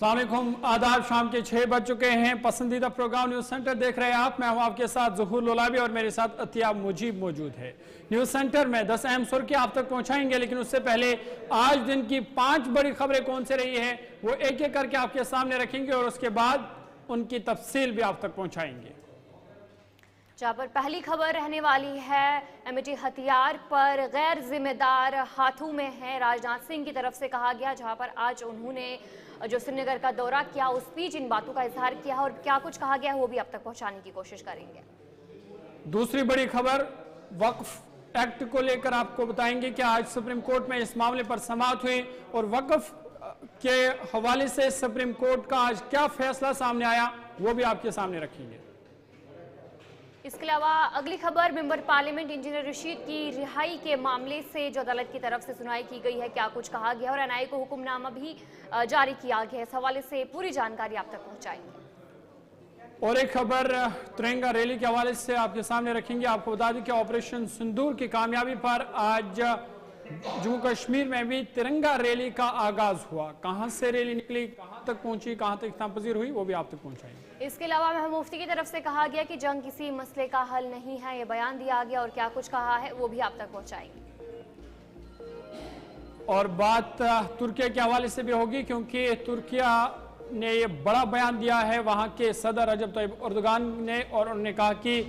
अस्सलाम वालेकुम, आदाब। शाम के 6 बज चुके हैं। पसंदीदा प्रोग्राम न्यूज़ सेंटर देख रहे हैं आप। मैं हूं आपके साथ ज़ुहूर लोलाबी और मेरे साथ अतिया मुजीब मौजूद है। न्यूज़ सेंटर में 10 अहम सुर्खियां आप तक पहुंचाएंगे, लेकिन उससे पहले आज दिन की 5 बड़ी खबरें कौन से रही है वो एक एक करके आपके सामने रखेंगे और उसके बाद उनकी तफसील भी आप तक पहुंचाएंगे। जहां पर पहली खबर रहने वाली है एमिटी हथियार पर गैर जिम्मेदार हाथों में है। राजनाथ सिंह की तरफ से कहा गया, जहां पर आज उन्होंने जो श्रीनगर का दौरा किया उस बीच इन बातों का इजहार किया और क्या कुछ कहा गया वो भी अब तक पहुंचाने की कोशिश करेंगे। दूसरी बड़ी खबर वक्फ एक्ट को लेकर आपको बताएंगे कि आज सुप्रीम कोर्ट में इस मामले पर समाअत हुई और वक्फ के हवाले से सुप्रीम कोर्ट का आज क्या फैसला सामने आया वो भी आपके सामने रखेंगे। इसके अलावा अगली खबर मेंबर पार्लियामेंट इंजीनियर रशीद की रिहाई के मामले से जो अदालत की तरफ से सुनवाई की गई है, क्या कुछ कहा गया और एनआईए को हुक्मनामा भी जारी किया गया है। इस हवाले से पूरी जानकारी आप तक पहुंचाएंगे। और एक खबर तिरंगा रैली के हवाले से आपके सामने रखेंगे। आपको बता दें कि ऑपरेशन सिंदूर की कामयाबी पर आज जम्मू कश्मीर में भी तिरंगा रैली का आगाज हुआ। कहां से रैली निकली, कहां तक पहुंची, कहां तक इख्तिताम पजीर हुई वो भी आप तक पहुंचाएंगे। इसके अलावा महबूब मुफ्ती की तरफ से कहा गया कि जंग किसी मसले का हल नहीं है, ये बयान दिया गया और क्या कुछ कहा है वो भी आप तक पहुंचाएंगे। और बात तुर्की के हवाले से भी होगी, क्योंकि तुर्किया ने ये बड़ा बयान दिया है वहां के सदर रजब तैयब एर्दोगान ने, और उन्होंने कहा कि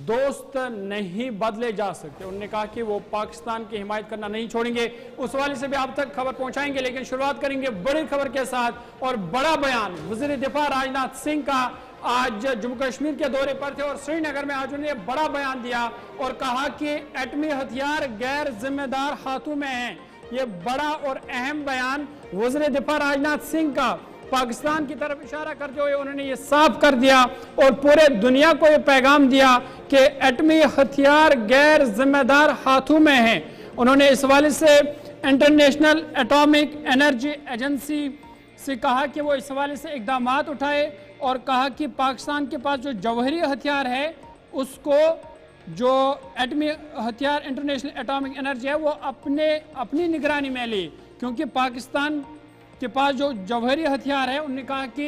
दोस्त नहीं बदले जा सकते। उन्होंने कहा कि वो पाकिस्तान की हिमायत करना नहीं छोड़ेंगे। उस वाले से भी आप तक खबर पहुंचाएंगे, लेकिन शुरुआत करेंगे बड़ी खबर के साथ। और बड़ा बयान वज़ीर दिफा राजनाथ सिंह का आज जम्मू कश्मीर के दौरे पर थे और श्रीनगर में आज उन्होंने बड़ा बयान दिया और कहा कि एटमी हथियार गैर जिम्मेदार हाथों में हैं। ये बड़ा और अहम बयान वज़ीर दिफा राजनाथ सिंह का पाकिस्तान की तरफ इशारा करते हुए उन्होंने ये साफ कर दिया और पूरे दुनिया को ये पैगाम दिया कि एटमी हथियार गैर जिम्मेदार हाथों में हैं। उन्होंने इस हवाले से इंटरनेशनल एटॉमिक एनर्जी एजेंसी से कहा कि वो इस हवाले से इकदाम उठाए और कहा कि पाकिस्तान के पास जो जौहरी हथियार है उसको, जो एटमी हथियार इंटरनेशनल एटॉमिक एनर्जी है, वो अपनी निगरानी में ले, क्योंकि पाकिस्तान के पास जो जौहरी हथियार है उन्होंने कहा कि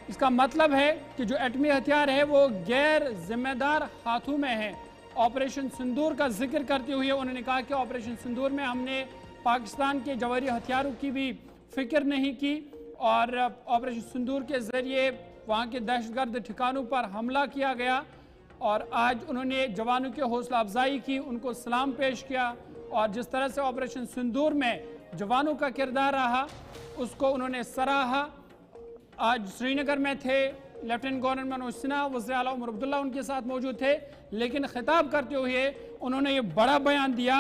इसका मतलब है कि जो एटमी हथियार है वो गैर जिम्मेदार हाथों में है। ऑपरेशन सिंदूर का जिक्र करते हुए उन्होंने कहा कि ऑपरेशन सिंदूर में हमने पाकिस्तान के जौहरी हथियारों की भी फिक्र नहीं की और ऑपरेशन सिंदूर के ज़रिए वहाँ के दहशतगर्द ठिकानों पर हमला किया गया। और आज उन्होंने जवानों की हौसला अफजाई की, उनको सलाम पेश किया और जिस तरह से ऑपरेशन सिंदूर में जवानों का किरदार रहा उसको उन्होंने सराहा। आज श्रीनगर में थे लेफ्टिनेंट गवर्नर मनोज सिन्हा, वज़ीर आला उमर अब्दुल्ला उनके साथ मौजूद थे, लेकिन खिताब करते हुए उन्होंने ये बड़ा बयान दिया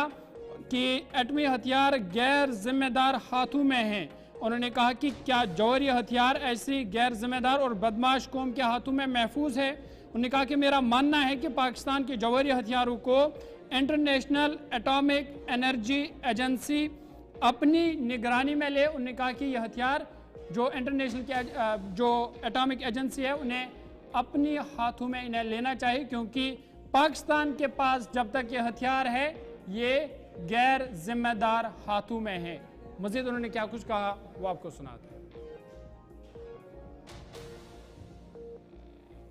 कि एटमी हथियार गैर जिम्मेदार हाथों में हैं। उन्होंने कहा कि क्या जौहरी हथियार ऐसी गैर जिम्मेदार और बदमाश कौम के हाथों में महफूज है। उन्होंने कहा कि मेरा मानना है कि पाकिस्तान के जौहरी हथियारों को इंटरनेशनल एटॉमिक एनर्जी एजेंसी अपनी निगरानी में ले। उन्होंने कहा कि यह हथियार जो इंटरनेशनल की जो एटॉमिक एजेंसी है उन्हें अपनी हाथों में इन्हें लेना चाहिए, क्योंकि पाकिस्तान के पास जब तक ये हथियार है ये गैर जिम्मेदार हाथों में है। मजीद उन्होंने क्या कुछ कहा वो आपको सुनाते हैं।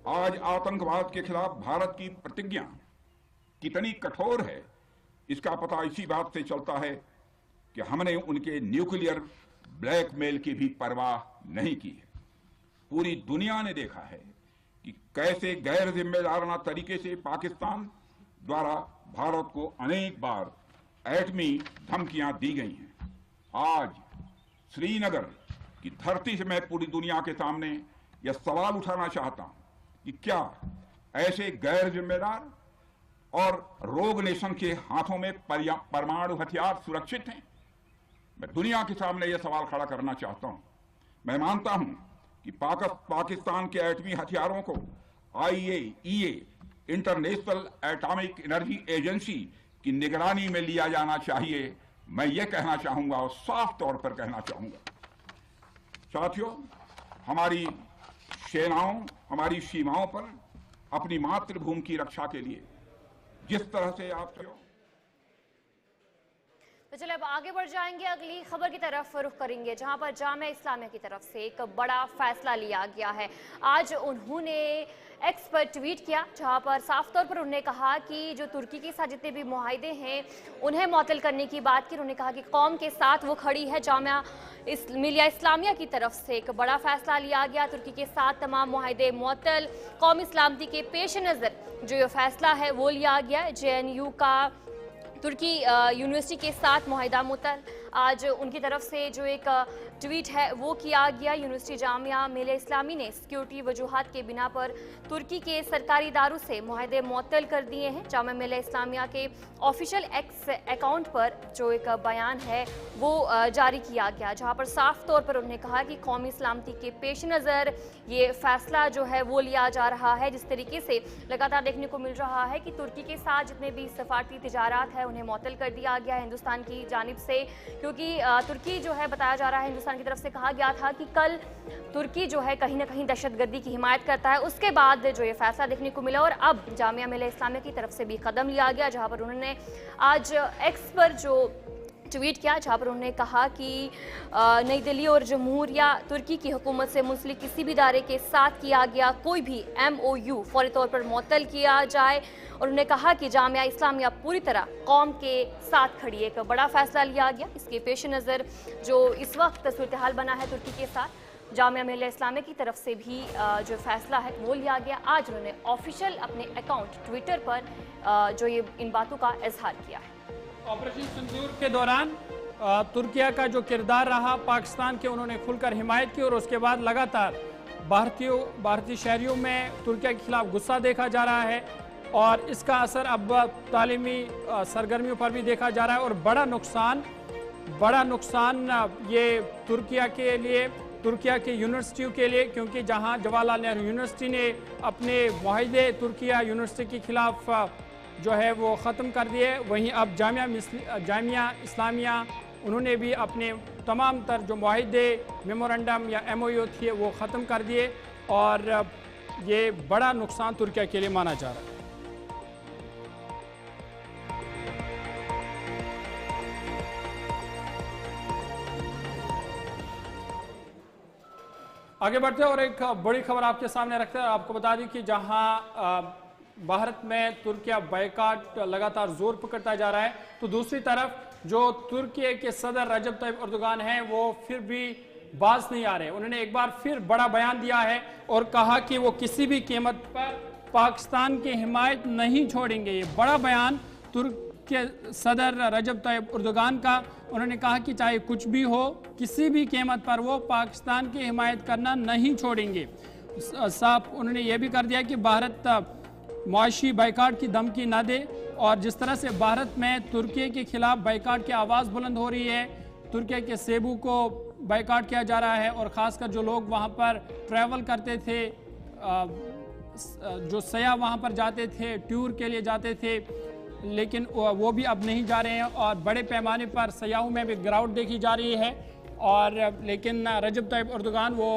आज आतंकवाद के खिलाफ भारत की प्रतिज्ञा कितनी कठोर है इसका पता इसी बात से चलता है कि हमने उनके न्यूक्लियर ब्लैकमेल की भी परवाह नहीं की है। पूरी दुनिया ने देखा है कि कैसे गैर जिम्मेदाराना तरीके से पाकिस्तान द्वारा भारत को अनेक बार एटमी धमकियां दी गई हैं। आज श्रीनगर की धरती से मैं पूरी दुनिया के सामने यह सवाल उठाना चाहता हूं कि क्या ऐसे गैर जिम्मेदार और रोग नेशन के हाथों में परमाणु हथियार सुरक्षित हैं। मैं दुनिया के सामने यह सवाल खड़ा करना चाहता हूं। मैं मानता हूं कि पाकिस्तान के एटमी हथियारों को IAEA international atomic energy agency की निगरानी में लिया जाना चाहिए। मैं ये कहना चाहूंगा और साफ तौर पर कहना चाहूंगा, साथियों, हमारी सेनाओं, हमारी सीमाओं पर अपनी मातृभूमि की रक्षा के लिए जिस तरह से आप तो चलिए अब आगे बढ़ जाएंगे, अगली खबर की तरफ रुख करेंगे जहां पर जामिया इस्लामिया की तरफ से एक बड़ा फैसला लिया गया है। आज उन्होंने एक्स पर ट्वीट किया जहां पर साफ तौर पर उन्होंने कहा कि जो तुर्की के साथ जितने भी मुआहदे हैं उन्हें मुअत्तल करने की बात की। उन्होंने कहा कि कौम के साथ वो खड़ी है। जामिया मिलिया इस्लामिया की तरफ से एक बड़ा फैसला लिया गया, तुर्की के साथ तमाम मुआहदे मुअत्तल। कौमी सलामती के पेश नज़र जो ये फैसला है वो लिया गया। JNU का तुर्की यूनिवर्सिटी के साथ मुआहिदा मुअत्तल। आज उनकी तरफ से जो एक ट्वीट है वो किया गया। यूनिवर्सिटी जामिया मिलिया इस्लामी ने सिक्योरिटी वजूहात के बिना पर तुर्की के सरकारी इदारों से मुआहदे मुअत्तल कर दिए हैं। जामिया मिलिया इस्लामिया के ऑफिशियल एक्स अकाउंट पर जो एक बयान है वो जारी किया गया, जहां पर साफ तौर पर उन्होंने कहा कि कौमी सलामती के पेश नज़र ये फैसला जो है वो लिया जा रहा है। जिस तरीके से लगातार देखने को मिल रहा है कि तुर्की के साथ जितने भी सफारती तिजारात है उन्हें मुअत्तल कर दिया गया है हिंदुस्तान की जानिब से, क्योंकि तुर्की जो है बताया जा रहा है, हिंदुस्तान की तरफ से कहा गया था कि कल तुर्की जो है कहीं ना कहीं दहशतगर्दी की हिमायत करता है। उसके बाद जो ये फैसला देखने को मिला और अब जामिया मिलिया इस्लामिया की तरफ से भी कदम लिया गया, जहां पर उन्होंने आज एक्स पर जो ट्वीट किया, जहाँ पर उन्होंने कहा कि नई दिल्ली और जमहूरिया तुर्की की हुकूमत से मुंसलिक किसी भी इदारे के साथ किया गया कोई भी MOU फौरी तौर पर मुअत्तल किया जाए। और उन्होंने कहा कि जामिया इस्लामिया पूरी तरह कौम के साथ खड़ी है। एक बड़ा फैसला लिया गया। इसके पेश नज़र जो इस वक्त सूरत हाल बना है तुर्की के साथ, जामिया मिलिया इस्लामिया की तरफ से भी जो फैसला है वो लिया गया। आज उन्होंने ऑफिशियल अपने अकाउंट ट्विटर पर जो ये इन बातों का इजहार किया है। ऑपरेशन सिंदूर के दौरान तुर्किया का जो किरदार रहा पाकिस्तान के, उन्होंने खुलकर हिमायत की और उसके बाद लगातार भारतीय शहरियों में तुर्किया के खिलाफ गुस्सा देखा जा रहा है और इसका असर अब तालीमी सरगर्मियों पर भी देखा जा रहा है। और बड़ा नुकसान ये तुर्किया के लिए, तुर्किया की यूनिवर्सिटियों के लिए, क्योंकि जहां जवाहरलाल नेहरू यूनिवर्सिटी ने अपने मुआहदे तुर्किया यूनिवर्सिटी के खिलाफ जो है वो ख़त्म कर दिए, वहीं अब जामिया इस्लामिया उन्होंने भी अपने तमाम तर जो मुआहदे मेमोरेंडम या MOU थे वो ख़त्म कर दिए और ये बड़ा नुकसान तुर्किया के लिए माना जा रहा है। आगे बढ़ते हैं और एक बड़ी खबर आपके सामने रखते हैं। आपको बता दें कि जहां भारत में तुर्किया बायकॉट लगातार जोर पकड़ता जा रहा है, तो दूसरी तरफ जो तुर्की के सदर रजब तैयब अर्दोगान हैं वो फिर भी बाज नहीं आ रहे। उन्होंने एक बार फिर बड़ा बयान दिया है और कहा कि वो किसी भी कीमत पर पाकिस्तान की हिमायत नहीं छोड़ेंगे। ये बड़ा बयान तुर्क के सदर रजब तैयब अर्दोगान का। उन्होंने कहा कि चाहे कुछ भी हो, किसी भी कीमत पर वो पाकिस्तान की हिमायत करना नहीं छोड़ेंगे। साफ उन्होंने ये भी कर दिया कि भारत मुआशी बाइकाट की धमकी न दे। और जिस तरह से भारत में तुर्की के खिलाफ बाइकाट की आवाज़ बुलंद हो रही है, तुर्की के सेबू को बाइकाट किया जा रहा है और ख़ासकर जो लोग वहाँ पर ट्रैवल करते थे, जो सयाह वहाँ पर जाते थे, टूर के लिए जाते थे, लेकिन वो भी अब नहीं जा रहे हैं और बड़े पैमाने पर सयाहों में भी गिरावट देखी जा रही है। और लेकिन रजब तैयब अर्दोगान वो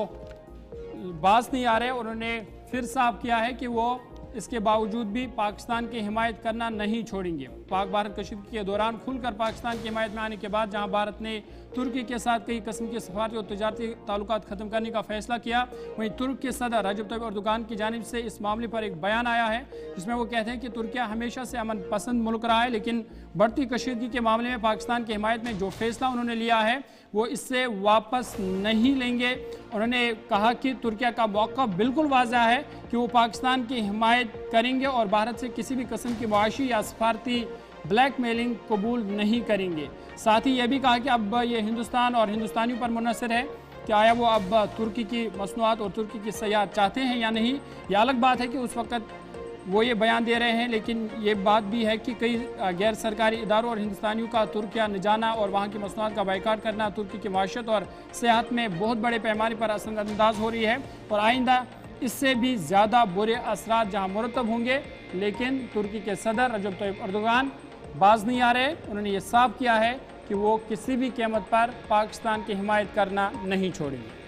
बाज नहीं आ रहे। उन्होंने फिर साफ किया है कि वो इसके बावजूद भी पाकिस्तान की हिमायत करना नहीं छोड़ेंगे। पाक भारत कशीदगी के दौरान खुलकर पाकिस्तान की हिमायत में आने के बाद जहां भारत ने तुर्की के साथ कई किस्म के सफारती और तजारती ताल्लुकात ख़त्म करने का फैसला किया, वहीं तुर्क के सदर रजब तैयब अर्दोगान की जानिब से इस मामले पर एक बयान आया है जिसमें वो कहते हैं कि तुर्किया हमेशा से अमन पसंद मुल्क रहा है, लेकिन बढ़ती कशीदगी के मामले में पाकिस्तान की हिमायत में जो फैसला उन्होंने लिया है वो इससे वापस नहीं लेंगे। उन्होंने कहा कि तुर्किया का मौक़िफ़ बिल्कुल वाज़ह है कि वो पाकिस्तान की हिमायत करेंगे और भारत से किसी भी किस्म की मुआशी या सफारती ब्लैकमेलिंग कबूल नहीं करेंगे। साथ ही यह भी कहा कि अब ये हिंदुस्तान और हिंदुस्तानियों पर मुनहसर है कि आया वो अब तुर्की की मसनूआत और तुर्की की सयाहत चाहते हैं या नहीं। यह अलग बात है कि उस वक़्त वो ये बयान दे रहे हैं, लेकिन ये बात भी है कि कई गैर सरकारी इदारों और हिंदुस्तानियों का तुर्किया न जाना और वहाँ की मसनूआत का बाइकाट करना तुर्की की माशत और सेहत में बहुत बड़े पैमाने पर असरअंदाज हो रही है और आइंदा इससे भी ज़्यादा बुरे असरात जहाँ मुरतब होंगे। लेकिन तुर्की के सदर रजब तैयब अर्दोगान बाज नहीं आ रहे। उन्होंने ये साफ किया है कि वो किसी भी कीमत पर पाकिस्तान की हिमायत करना नहीं छोड़ेंगे।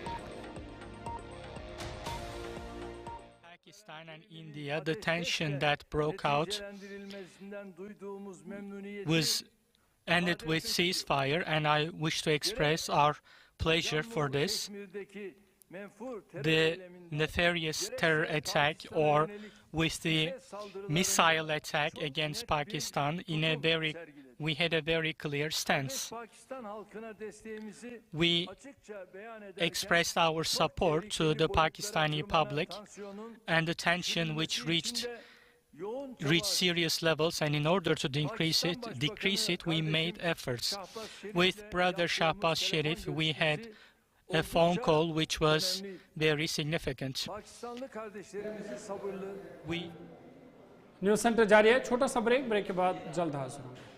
Pakistan and India, the tension that broke out was ended with ceasefire, and I wish to express our pleasure for this. The nefarious terror attack, or with the missile attack against Pakistan, we had a very clear stance. We expressed our support to the Pakistani public, and the tension which reached serious levels, and in order to decrease it, we made efforts. With Brother Shahbaz Sharif, we had a phone call which was very significant. News centre जारी है, छोटा सा break के बाद जल्द हाजिर होंगे।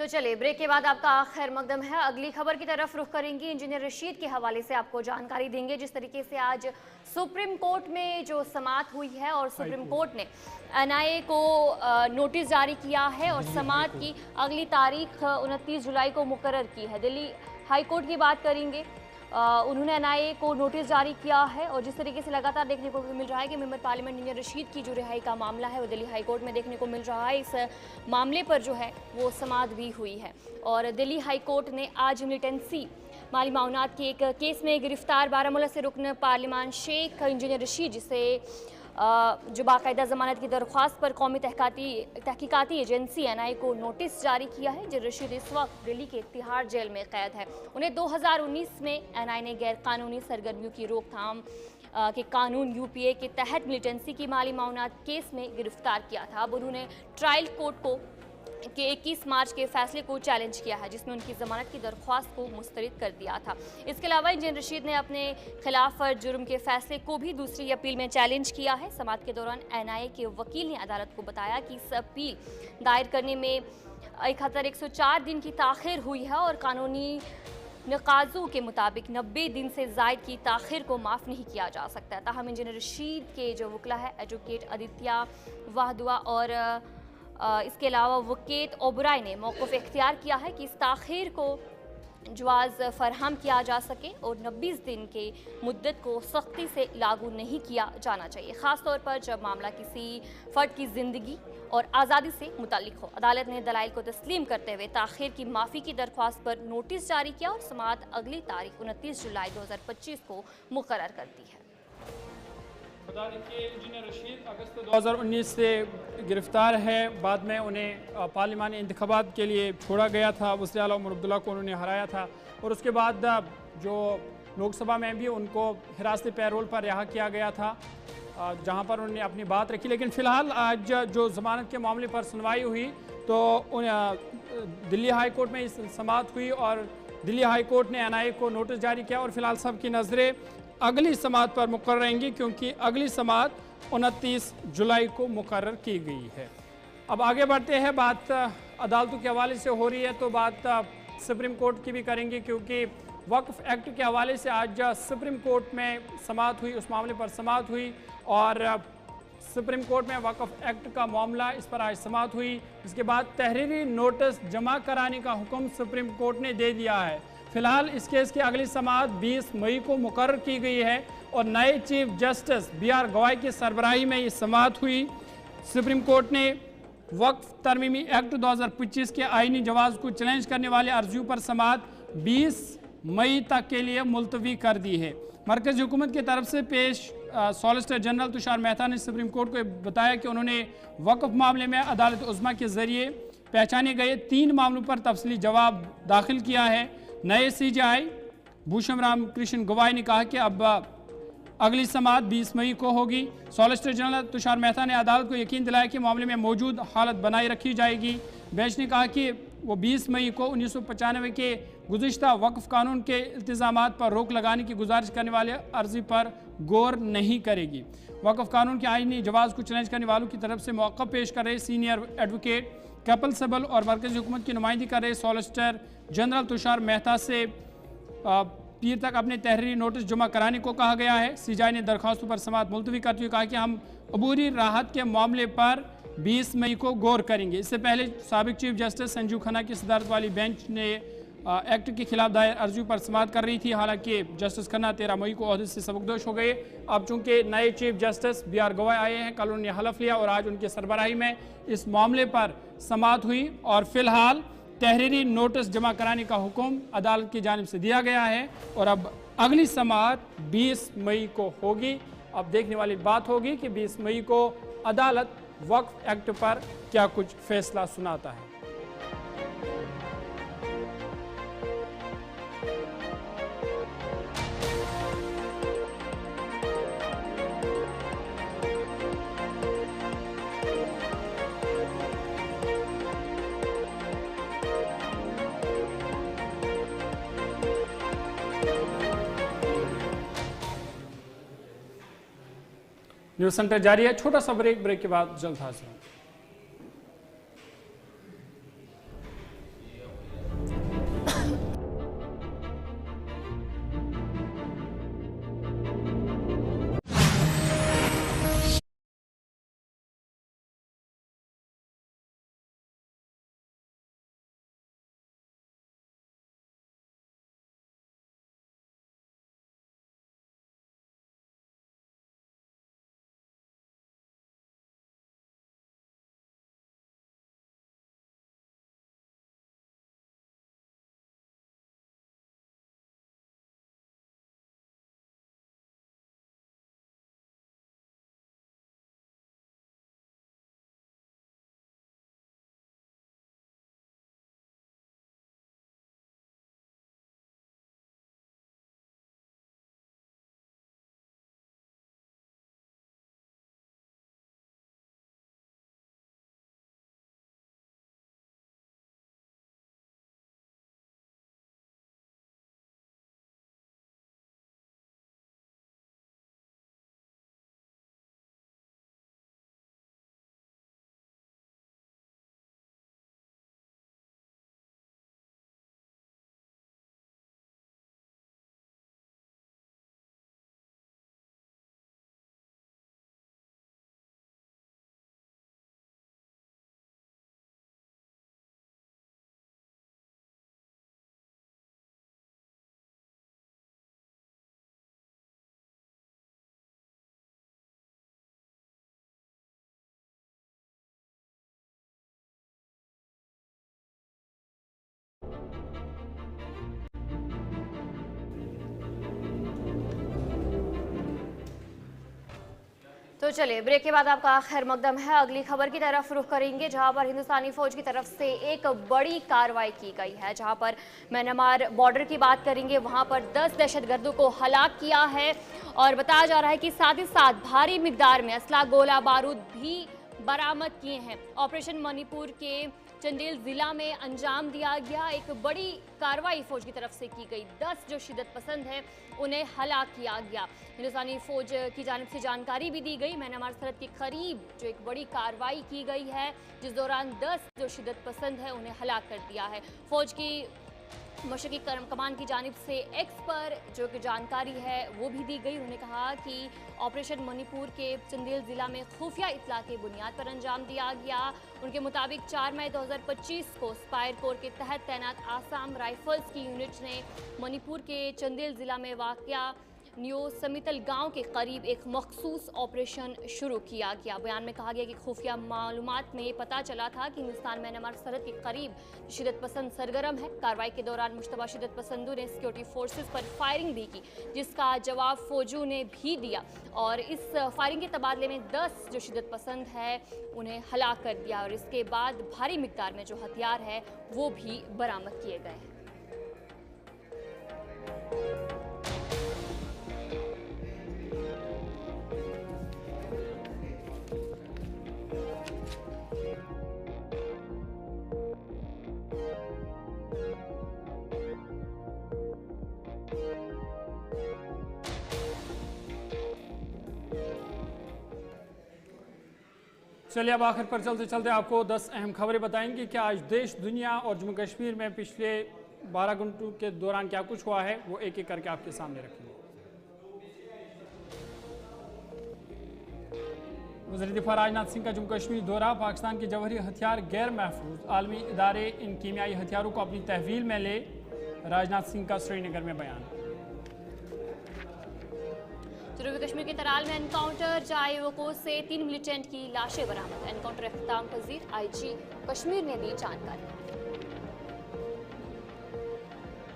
तो चलिए ब्रेक के बाद आपका खैर मकदम है। अगली खबर की तरफ रुख करेंगे। इंजीनियर रशीद के हवाले से आपको जानकारी देंगे। जिस तरीके से आज सुप्रीम कोर्ट में जो समाअत हुई है और सुप्रीम कोर्ट ने एनआईए को नोटिस जारी किया है और समाअत की अगली तारीख 29 जुलाई को मुकर्रर की है। दिल्ली हाई कोर्ट की बात करेंगे उन्होंने एनआईए को नोटिस जारी किया है और जिस तरीके से लगातार देखने को मिल रहा है कि मेंबर पार्लियामेंट इंजीनियर रशीद की जो रिहाई का मामला है वो दिल्ली हाई कोर्ट में देखने को मिल रहा है। इस मामले पर जो है वो समाअत भी हुई है और दिल्ली हाई कोर्ट ने आज मिलिटेंसी माली मामलात के एक केस में गिरफ्तार बारामूला से रुकन पार्लियामान शेख इंजीनियर रशीद, जिसे जो बाकायदा जमानत की दरख्वास्त पर कौमी तहकीकाती एजेंसी एनआईए को नोटिस जारी किया है। जिन रशीद इस वक्त दिल्ली के तिहाड़ जेल में कैद है। उन्हें 2019 में एनआईए ने गैर कानूनी सरगर्मियों की रोकथाम के कानून यूपीए के तहत मिलिटेंसी की माली मामलात केस में गिरफ्तार किया था। अब उन्होंने ट्रायल कोर्ट को के 21 मार्च के फैसले को चैलेंज किया है, जिसमें उनकी जमानत की दरख्वास्त को मुस्तरद कर दिया था। इसके अलावा इंजीनियर रशीद ने अपने खिलाफ जुर्म के फैसले को भी दूसरी अपील में चैलेंज किया है। समाअत के दौरान एनआईए के वकील ने अदालत को बताया कि इस अपील दायर करने में 104 दिन की ताखिर हुई है और कानूनी नकाजों के मुताबिक 90 दिन से जायद की ताखिर को माफ़ नहीं किया जा सकता। ताहम इंजीनियर रशीद के जो वकला है एडवोकेट आदित्य वाहदुआ और इसके अलावा वकील ओबराय ने मौक़िफ़ इख्तियार किया है कि इस ताख़ीर को जवाज़ फराहम किया जा सके और 90 दिन के मुद्दत को सख्ती से लागू नहीं किया जाना चाहिए, ख़ास तौर पर जब मामला किसी फ़र्द की ज़िंदगी और आज़ादी से मुताल्लिक हो। अदालत ने दलाइल को तस्लीम करते हुए ताख़ीर की माफ़ी की दरख्वास्त पर नोटिस जारी किया और समाअत अगली तारीख 29 जुलाई 2025 को मुकर्रर कर दी है। बता दें कि इंजीनियर रशीद अगस्त 2019 से गिरफ्तार है। बाद में उन्हें पार्लिमानी इंतखाबात के लिए छोड़ा गया था। वज़ीर आला उमर अब्दुल्ला को उन्होंने हराया था और उसके बाद जो लोकसभा में भी उनको हिरासती पैरोल पर रिहा किया गया था, जहां पर उन्होंने अपनी बात रखी। लेकिन फ़िलहाल आज जो ज़मानत के मामले पर सुनवाई हुई तो दिल्ली हाई कोर्ट में इस समाअत हुई और दिल्ली हाई कोर्ट ने एनआईए को नोटिस जारी किया और फिलहाल सबकी नज़रें अगली समाअत पर मुकर्रर रहेंगी, क्योंकि अगली समाअत 29 जुलाई को मुकर्रर की गई है। अब आगे बढ़ते हैं, बात अदालतों के हवाले से हो रही है तो बात सुप्रीम कोर्ट की भी करेंगे, क्योंकि वक्फ एक्ट के हवाले से आज सुप्रीम कोर्ट में समाअत हुई, उस मामले पर समाअत हुई और सुप्रीम कोर्ट में वक्फ एक्ट का मामला, इस पर आज समाअत हुई। इसके बाद तहरीरी नोटिस जमा कराने का हुक्म सुप्रीम कोर्ट ने दे दिया है। फिलहाल इस केस की अगली समाअत 20 मई को मुकर्रर की गई है और नए चीफ जस्टिस BR गवाई की सरबराही में ये समाअत हुई। सुप्रीम कोर्ट ने वक्फ तरमीमी एक्ट 2025 के आईनी जवाज़ को चैलेंज करने वाले अर्जियों पर समाअत 20 मई तक के लिए मुलतवी कर दी है। मरकज़ी हुकूमत की तरफ से पेश सॉलिसिटर जनरल तुषार मेहता ने सुप्रीम कोर्ट को बताया कि उन्होंने वक्फ मामले में अदालत उज़्मा के ज़रिए पहचाने गए 3 मामलों पर तफसीली जवाब दाखिल किया है। नए CJI भूषण राम कृष्ण गवाई ने कहा कि अब अगली समाअत 20 मई को होगी। सॉलिसिटर जनरल तुषार मेहता ने अदालत को यकीन दिलाया कि मामले में मौजूद हालत बनाए रखी जाएगी। बेंच ने कहा कि वो 20 मई को 1995 के गुज़िश्ता वक्फ कानून के इल्तिज़ामात पर रोक लगाने की गुजारिश करने वाले अर्जी पर गौर नहीं करेगी। वक्फ कानून के आईनी जवाज़ को चैलेंज करने वालों की तरफ से मौक़िफ़ पेश कर रहे सीनियर एडवोकेट कपिल सिब्बल और मरकज़ी हुकूमत की नुमाइंदगी कर रहे सॉलिसिटर जनरल तुषार मेहता से पीर तक अपने तहरीरी नोटिस जमा कराने को कहा गया है। CJI ने दरख्वास्तों पर समाअत मुलतवी करते हुए कहा कि हम अबूरी राहत के मामले पर 20 मई को गौर करेंगे। इससे पहले साबिक चीफ जस्टिस संजीव खन्ना की सदारत वाली बेंच ने एक्ट के खिलाफ दायर अर्जियों पर समाअत कर रही थी। हालांकि जस्टिस खन्ना 13 मई को ओहदे से सबकदोश हो गए। अब चूंकि नए चीफ जस्टिस BR गवाई आए हैं, कल उन्होंने हलफ लिया और आज उनके सरबराही में इस मामले पर समाअत हुई और फिलहाल तहरीरी नोटिस जमा कराने का हुक्म अदालत की जानिब से दिया गया है और अब अगली समाअत 20 मई को होगी। अब देखने वाली बात होगी कि 20 मई को अदालत वक्फ एक्ट पर क्या कुछ फैसला सुनाता है। न्यूज़ सेंटर जारी है, छोटा सा ब्रेक के बाद जल्द हाजिर होंगे। तो चलिए ब्रेक के बाद आपका खैर मकदम है। अगली खबर की तरफ रुख करेंगे, जहां पर हिंदुस्तानी फौज की तरफ से एक बड़ी कार्रवाई की गई है। जहां पर म्यांमार बॉर्डर की बात करेंगे, वहां पर 10 दहशतगर्दों को हलाक किया है और बताया जा रहा है कि साथ ही साथ भारी मिकदार में असला गोला बारूद भी बरामद किए हैं। ऑपरेशन मणिपुर के चंदेल जिला में अंजाम दिया गया एक बड़ी कार्रवाई फौज की तरफ से की गई। 10 जो शिद्दत पसंद है उन्हें हलाक किया गया। हिंदुस्तानी फौज की जानिब से जानकारी भी दी गई। म्यांमार सरहद के करीब जो एक बड़ी कार्रवाई की गई है, जिस दौरान 10 जो शिद्दत पसंद है उन्हें हलाक कर दिया है। फौज की मशरकी कमान की जानिब से एक्स पर जो कि जानकारी है वो भी दी गई। उन्होंने कहा कि ऑपरेशन मणिपुर के चंदेल जिला में खुफिया इत्तला के बुनियाद पर अंजाम दिया गया। उनके मुताबिक 4 मई 2025 को स्पायर कोर के तहत तैनात आसाम राइफल्स की यूनिट ने मणिपुर के चंदेल जिला में वाक़या न्यू समितल गांव के करीब एक मखसूस ऑपरेशन शुरू किया गया। बयान में कहा गया कि खुफिया मालूमात में पता चला था कि हिंदुस्तान म्यांमार सरहद के करीब शिद्दत पसंद सरगर्म है। कार्रवाई के दौरान मुश्तबा शिद्दत पसंदों ने सिक्योरिटी फोर्सेस पर फायरिंग भी की, जिसका जवाब फौजियों ने भी दिया और इस फायरिंग के तबादले में 10 जो शिद्दत पसंद है उन्हें हलाक कर दिया और इसके बाद भारी मिकदार में जो हथियार है वो भी बरामद किए गए हैं। चलिए अब आखिर पर चलते चलते आपको 10 अहम खबरें बताएंगे कि आज देश दुनिया और जम्मू कश्मीर में पिछले 12 घंटों के दौरान क्या कुछ हुआ है, वो एक एक करके आपके सामने रखेंगे। वज़ीर दिफा राजनाथ सिंह का जम्मू कश्मीर दौरा। पाकिस्तान के जौहरी हथियार गैर महफूज, आलमी इदारे इन कीमियाई हथियारों को अपनी तहवील में ले, राजनाथ सिंह का श्रीनगर में बयान। जनूबी कश्मीर के तराल में एनकाउंटर, जाए वक़ूअ से 3 मिलिटेंट की लाशें बरामद। एनकाउंटर इख्तिताम पजीर, IG कश्मीर ने दी जानकारी।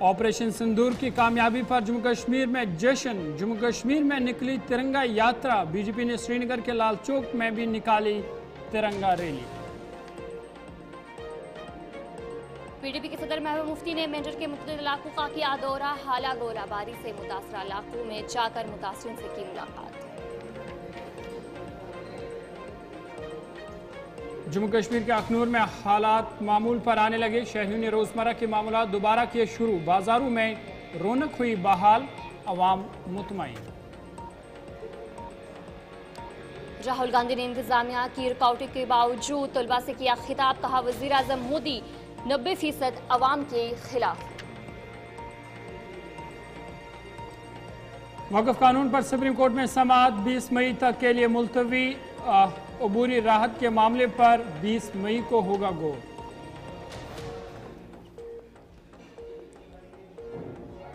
ऑपरेशन सिंदूर की कामयाबी पर जम्मू कश्मीर में जश्न। जम्मू कश्मीर में निकली तिरंगा यात्रा। बीजेपी ने श्रीनगर के लाल चौक में भी निकाली तिरंगा रैली। PDP के सदर महबूब मुफ्ती ने मेंढर के मुख्तलिफ इलाकों का किया दौरा। हाला गोलाबारी से मुतासरा इलाकों में जाकर मुतासरीन से की मुलाकात। जम्मू कश्मीर के अखनूर में हालात मामूल पर आने लगे। शहरियों ने रोजमर्रा के मामूलात दोबारा किए शुरू। बाजारों में रौनक हुई बहाल, अवाम मुतमईन। राहुल गांधी ने इंतजामिया की रुकावटों के बावजूद तलबा से किया खिताब। कहा वजीर आजम मोदी 90% अवाम के खिलाफ। वक़्फ़ कानून पर सुप्रीम कोर्ट में समाअत 20 मई तक के लिए मुलतवी। अबूरी राहत के मामले पर 20 मई को होगा गौर।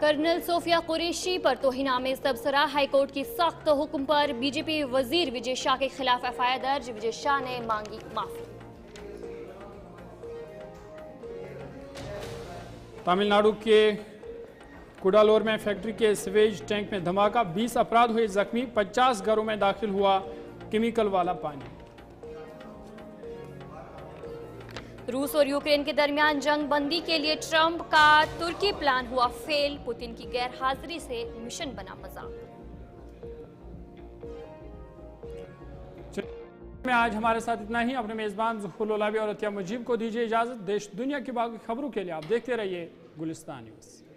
कर्नल सोफिया कुरैशी पर तौहीन-ए-आमेज तबसरा। हाईकोर्ट की सख्त हुक्म पर बीजेपी वजीर विजय शाह के खिलाफ FIR दर्ज। विजय शाह ने मांगी माफी। तमिलनाडु के कुडालोर में फैक्ट्री के सीवेज टैंक में धमाका। 20 अफराद हुए जख्मी। 50 घरों में दाखिल हुआ केमिकल वाला पानी। रूस और यूक्रेन के दरमियान जंग बंदी के लिए ट्रंप का तुर्की प्लान हुआ फेल। पुतिन की गैर हाजिरी से मिशन बना मजाक। में आज हमारे साथ इतना ही। अपने मेजबान ज़ुहूर लोलावी और अतिया मुजीब को दीजिए इजाजत। देश दुनिया की बाकी खबरों के लिए आप देखते रहिए गुलिस्तान न्यूज़।